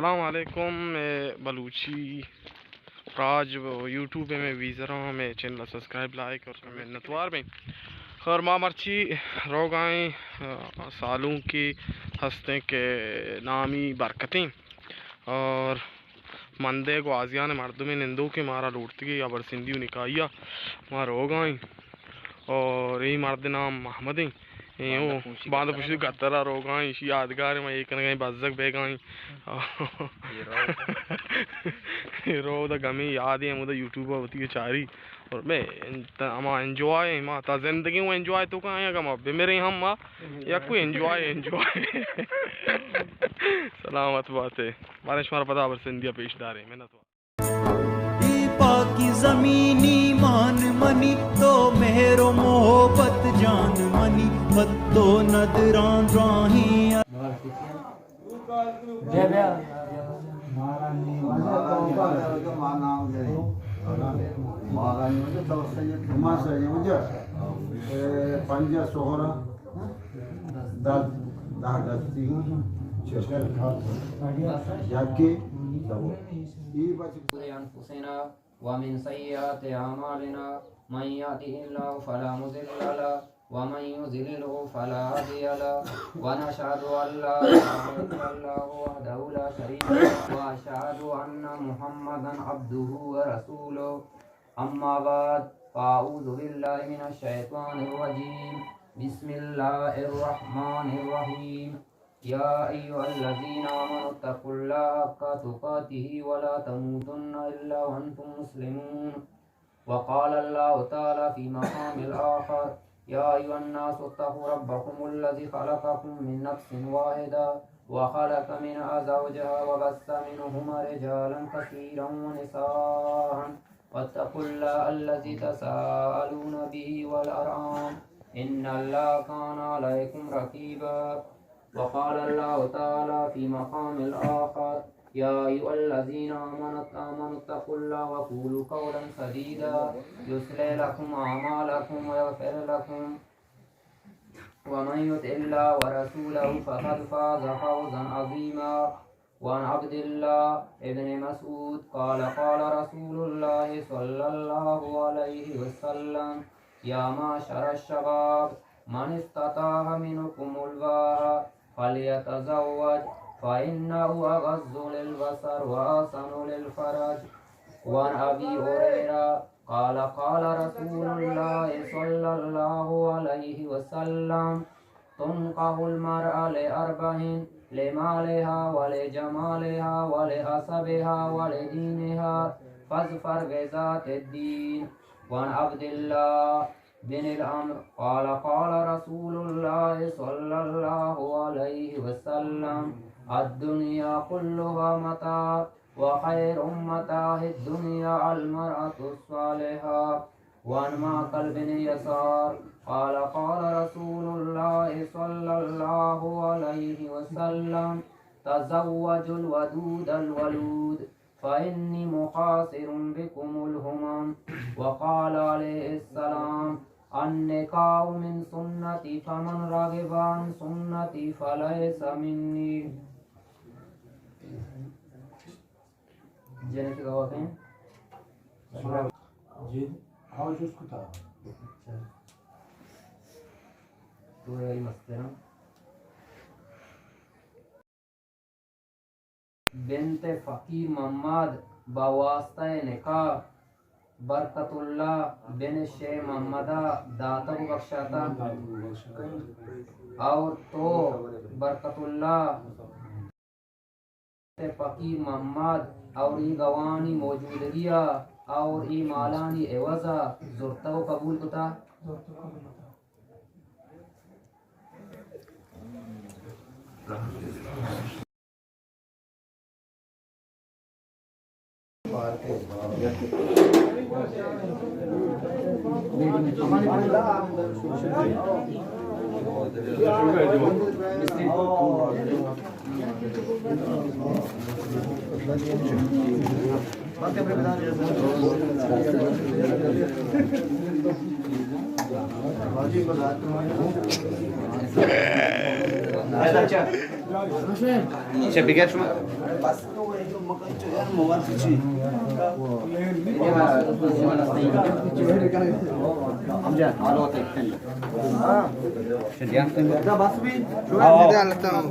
अस्सलाम वालेकुम। मैं बलूची राज यूट्यूब पे मैं वीज़र हूँ। मैं चैनल सब्सक्राइब लाइक और मैं नतवार में खैर माँ मर्ची रोगाएँ सालों की हंसते के नामी बरकतें और मंदे को आजियान मर्द में निंदों के मारा लूटती गई अबर सिंधी निकाइया माँ रोगाएँ और यही मर्द नाम महमद यूँ बांध पुशी गतरा रोगाएँ इसी यादगार में एक न कहीं बज़क बेगाएँ रो द गमी याद है मुझे यूट्यूब होती है चारी और मैं अमा एंजॉय माँ ता जिंदगी में एंजॉय तो कहाँ है कमा मेरे हम माँ या कोई एंजॉय सलामत बात है बारिश मारा पता पर सिंधिया पेशदार है मैं तो पाकी जमीनी मान मनी तो मेहरो मोहब्बत जान मनी मत तो नदरान राही पंज सोहरा वमिन सय्यिआति अमालिना मन यहदिहिल्लाहु फला मुदिल्ल लहु व मन युद्लिल्हु फला हादिय लहु व नशहदु अल्ला इलाहा इल्लल्लाहु वहदहु ला शरीका लहु व अशहदु अन्ना मुहम्मदन अब्दुहु व रसूलुहु अम्मा बाद फ़अऊज़ु बिल्लाहि मिनश शैतानिर रजीम बिस्मिल्लाहिर रहमानिर रहीम या अय्युहल्लज़ीना आमनु तक़ुल्लाहा हक़्क़ तुक़ातिही व ला तमूतुन्ना इल्ला व अंतुम मुस्लिमून वक़ाल अल्लाहु तआला फ़ी मक़ामिल आख़र या अय्युहन्नासु इत्तक़ू रब्बकुमुल्लज़ी ख़लक़कुम मिन नफ़्सिन वाहिदा व ख़लक़ मिनहा ज़ौजहा व बस्सा मिनहुमा रिजालन कसीरन व निसाअन वत्तक़ुल्लाहा अल्लज़ी तसाअलूना बिही वल अरहाम इन्नल्लाहा काना अलैकुम रक़ीबा वक़ाल अल्लाहु तआला फ़ी मक़ामिल आख़र या अय्युहल्लज़ीना आमनु इत्तक़ुल्लाहा व क़ूलू क़ौलन सदीदा युस्लिह लकुम अअमालकुम व यग़फ़िर लकुम व मन युति'इल्लाह व रसूलहु फ़क़द फ़ाज़ फ़ौज़न अज़ीमा वअन अब्दिल्लाह इब्न मसऊद क़ाल क़ाल रसूलुल्लाह सल्लल्लाहु अलैहि वसल्लम या माशरश शबाब मन इस्तताअ मिनकुमुल बाअ फलियतज़व्वज फ़इन्नहु अग़ज़्ज़ु लिलबसर व अहसनु लिलफ़रज वअन अबी हुरैरा क़ाल क़ाल रसूलुल्लाह सल्लल्लाहु अलैहि वसल्लम तुनक़हुल मरअ लिअर्बइन लिमालिहा व लिजमालिहा व लिहसबिहा व लिदीनिहा फ़ज़फ़र बिज़ातिद्दीन वअन अब्दिल्लाह बिनिल अम्र क़ाल क़ाल रसूलुल्लाह सल्लल्लाहु अलैहि वसल्लम अद्दुनिया कुल्लुहा मता' व खैरु मता'id दुनिया अल मरअतु स्सालिहा वअन माक़ल बिन यसार क़ाल क़ाल रसूलुल्लाह सल्लल्लाहु अलैहि वसल्लम तज़व्वजुल वदूदल वलूद फ़इन्नी मुख़ासिरुन बिकुमुल हुमम व क़ाल अलैहिस्सलाम अन्निकाहु मिन सुन्नती फ़मन रग़िबा अन सुन्नती फ़लैसा मिन्नी। जने की गवाह हैं जी हाँ उसको था तो यही मस्त है ना। बिनते फ़कीर मोहम्मद बवास्ता निकाह बरकतुल्लाह बिन शेख मोहम्मदा दाता को बख्शाता और तो बरकतुल्लाह फ़कीर मोहम्मद और ई गवानी मौजूदगिया और ई मालानी एवज़ा ज़ुरता को कबूल कुता Şepiker şunu. Amca, alo tekten. Şediyan. Da bas bir. Şuraya ne anlatamam.